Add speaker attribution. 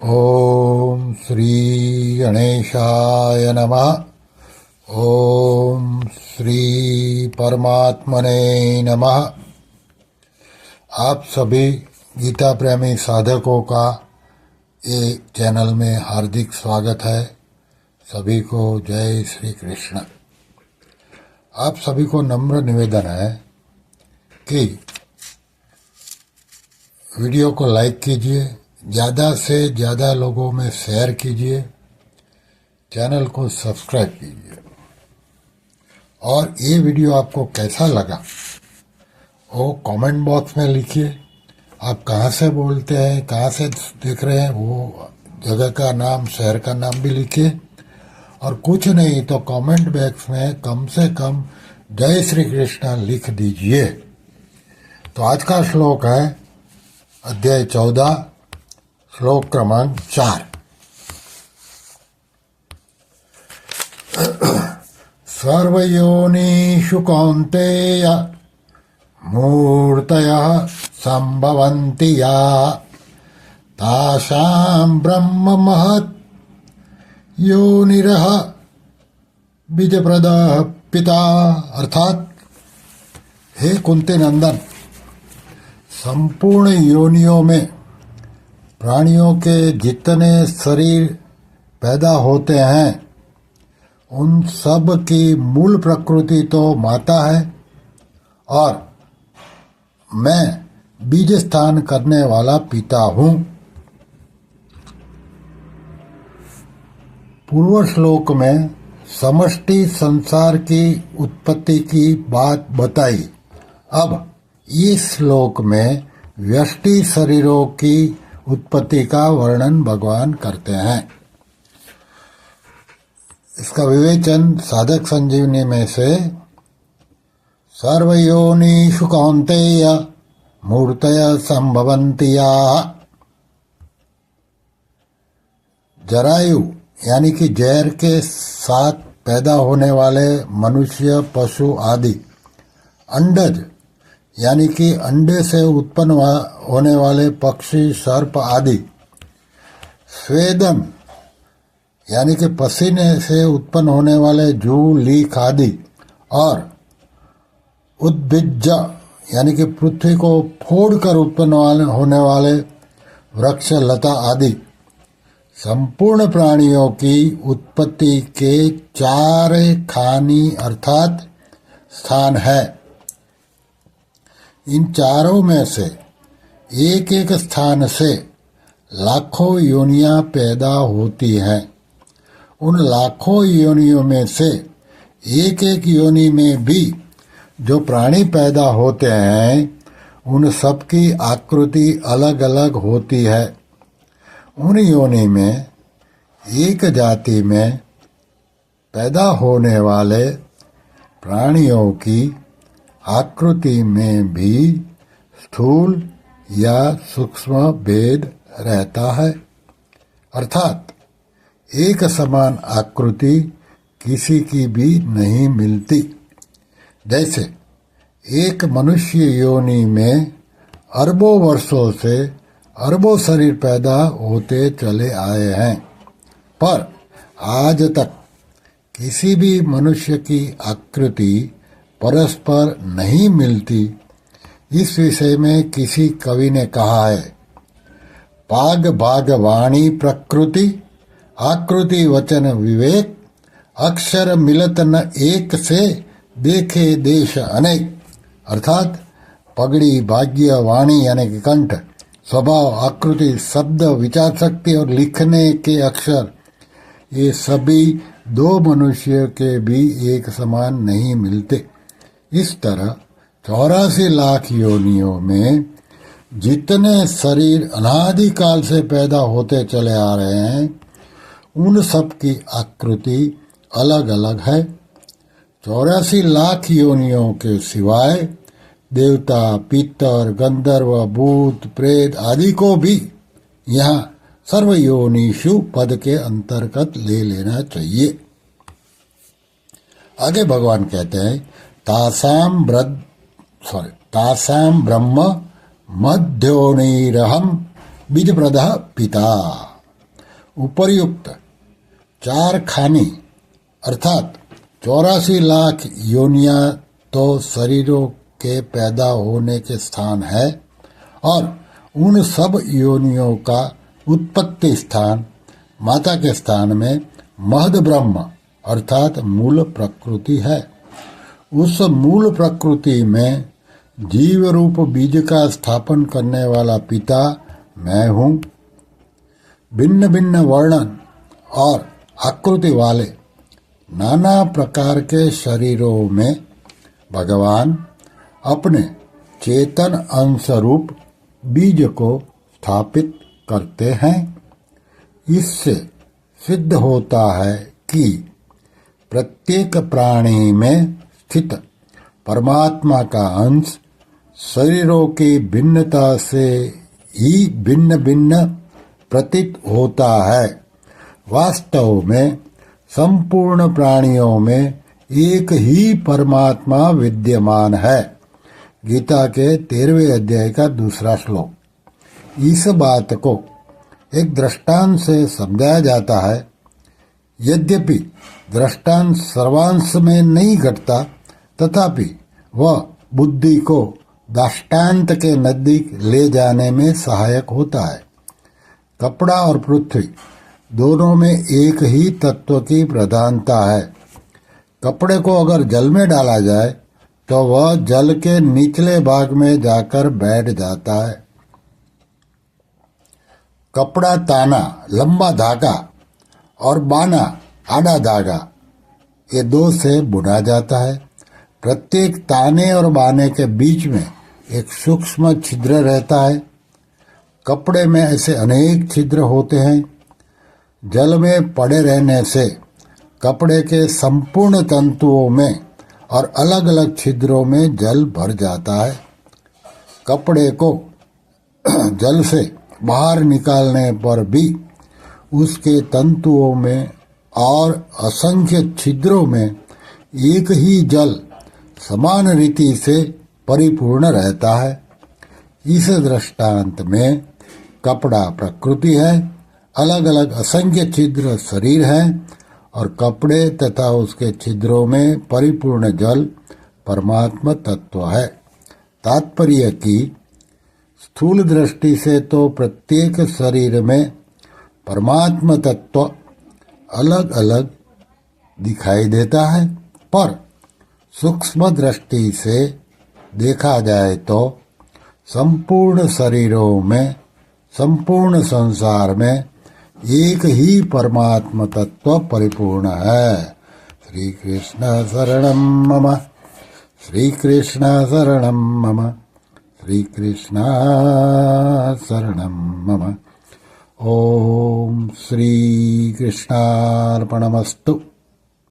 Speaker 1: ओम श्री गणेशाय नमः। ओम श्री परमात्मने नमः। आप सभी गीता प्रेमी साधकों का ये चैनल में हार्दिक स्वागत है। सभी को जय श्री कृष्ण। आप सभी को नम्र निवेदन है कि वीडियो को लाइक कीजिए, ज़्यादा से ज़्यादा लोगों में शेयर कीजिए, चैनल को सब्सक्राइब कीजिए और ये वीडियो आपको कैसा लगा वो कमेंट बॉक्स में लिखिए। आप कहाँ से बोलते हैं, कहाँ से देख रहे हैं, वो जगह का नाम, शहर का नाम भी लिखिए। और कुछ नहीं तो कमेंट बॉक्स में कम से कम जय श्री कृष्ण लिख दीजिए। तो आज का श्लोक है अध्याय 14, श्लोक क्रमांक 4। सर्वयोनिषु कौन्तेय मूर्तयः सम्भवन्ति या तासां ब्रह्म महत् योनिरः बीजप्रदः पिता। अर्थात हे कुंती नंदन, संपूर्ण योनियों में प्राणियों के जितने शरीर पैदा होते हैं उन सब की मूल प्रकृति तो माता है और मैं बीज स्थान करने वाला पिता हूँ। पूर्व श्लोक में समष्टि संसार की उत्पत्ति की बात बताई। अब इस श्लोक में व्यष्टि शरीरों की उत्पत्ति का वर्णन भगवान करते हैं। इसका विवेचन साधक संजीवनी में से सर्वयोनिषु कौन्तेय मूर्तय संभवन्ति या। जरायु यानी कि जहर के साथ पैदा होने वाले मनुष्य, पशु आदि। अंडज यानी कि अंडे से उत्पन्न होने वाले पक्षी, सर्प आदि। स्वेदन यानी कि पसीने से उत्पन्न होने वाले जू, लीख आदि। और उद्भिज्ज यानी कि पृथ्वी को फोड़कर उत्पन्न होने वाले वृक्ष, लता आदि। संपूर्ण प्राणियों की उत्पत्ति के चार खानी अर्थात स्थान है। इन चारों में से एक एक स्थान से लाखों योनियां पैदा होती हैं। उन लाखों योनियों में से एक एक योनि में भी जो प्राणी पैदा होते हैं उन सबकी आकृति अलग अलग होती है। उन योनि में एक जाति में पैदा होने वाले प्राणियों की आकृति में भी स्थूल या सूक्ष्म भेद रहता है। अर्थात एक समान आकृति किसी की भी नहीं मिलती। जैसे एक मनुष्य योनि में अरबों वर्षों से अरबों शरीर पैदा होते चले आए हैं, पर आज तक किसी भी मनुष्य की आकृति परस्पर नहीं मिलती। इस विषय में किसी कवि ने कहा है, पाग भाग वाणी प्रकृति आकृति वचन विवेक अक्षर मिलत न एक से देखे देश अनेक। अर्थात पगड़ी, भाग्य, वाणी यानी कि कंठ, स्वभाव, आकृति, शब्द, विचार शक्ति और लिखने के अक्षर, ये सभी दो मनुष्य के भी एक समान नहीं मिलते। इस तरह 84 लाख योनियों में जितने शरीर अनादिकाल से पैदा होते चले आ रहे हैं उन सब की आकृति अलग अलग है। 84 लाख योनियों के सिवाय देवता, पितर, गंधर्व, भूत, प्रेत आदि को भी यहाँ सर्वयोनिषु पद के अंतर्गत ले लेना चाहिए। आगे भगवान कहते हैं तासाम ब्रह्म मध्योनिरहम बीजप्रदः पिता। उपर्युक्त 4 खानी अर्थात 84 लाख योनियां तो शरीरों के पैदा होने के स्थान है और उन सब योनियों का उत्पत्ति स्थान माता के स्थान में महद ब्रह्म अर्थात मूल प्रकृति है। उस मूल प्रकृति में जीव रूप बीज का स्थापन करने वाला पिता मैं हूँ। भिन्न भिन्न वर्णन और आकृति वाले नाना प्रकार के शरीरों में भगवान अपने चेतन अंश रूप बीज को स्थापित करते हैं। इससे सिद्ध होता है कि प्रत्येक प्राणी में स्थित परमात्मा का अंश शरीरों की भिन्नता से ही भिन्न भिन्न प्रतीत होता है। वास्तव में संपूर्ण प्राणियों में एक ही परमात्मा विद्यमान है। गीता के 13वें अध्याय का 2 श्लोक। इस बात को एक दृष्टांत से समझाया जाता है। यद्यपि दृष्टांत सर्वांश में नहीं घटता, तथापि वह बुद्धि को दृष्टांत के नजदीक ले जाने में सहायक होता है। कपड़ा और पृथ्वी दोनों में एक ही तत्व की प्रधानता है। कपड़े को अगर जल में डाला जाए तो वह जल के निचले भाग में जाकर बैठ जाता है। कपड़ा ताना लंबा धागा और बाना आड़ा धागा, ये 2 से बुना जाता है। प्रत्येक ताने और बाने के बीच में एक सूक्ष्म छिद्र रहता है। कपड़े में ऐसे अनेक छिद्र होते हैं। जल में पड़े रहने से कपड़े के संपूर्ण तंतुओं में और अलग अलग छिद्रों में जल भर जाता है। कपड़े को जल से बाहर निकालने पर भी उसके तंतुओं में और असंख्य छिद्रों में एक ही जल समान रीति से परिपूर्ण रहता है। इस दृष्टांत में कपड़ा प्रकृति है, अलग अलग असंख्य छिद्र शरीर है और कपड़े तथा उसके छिद्रों में परिपूर्ण जल परमात्मा तत्व है। तात्पर्य की स्थूल दृष्टि से तो प्रत्येक शरीर में परमात्मा तत्व अलग अलग दिखाई देता है, पर सूक्ष्म दृष्टि से देखा जाए तो संपूर्ण शरीरों में, संपूर्ण संसार में एक ही परमात्मा तत्व परिपूर्ण है। श्री कृष्ण शरणम मम, श्री कृष्ण शरणम मम, श्री कृष्ण शरणम मम। ओम श्री कृष्णार्पणमस्तु।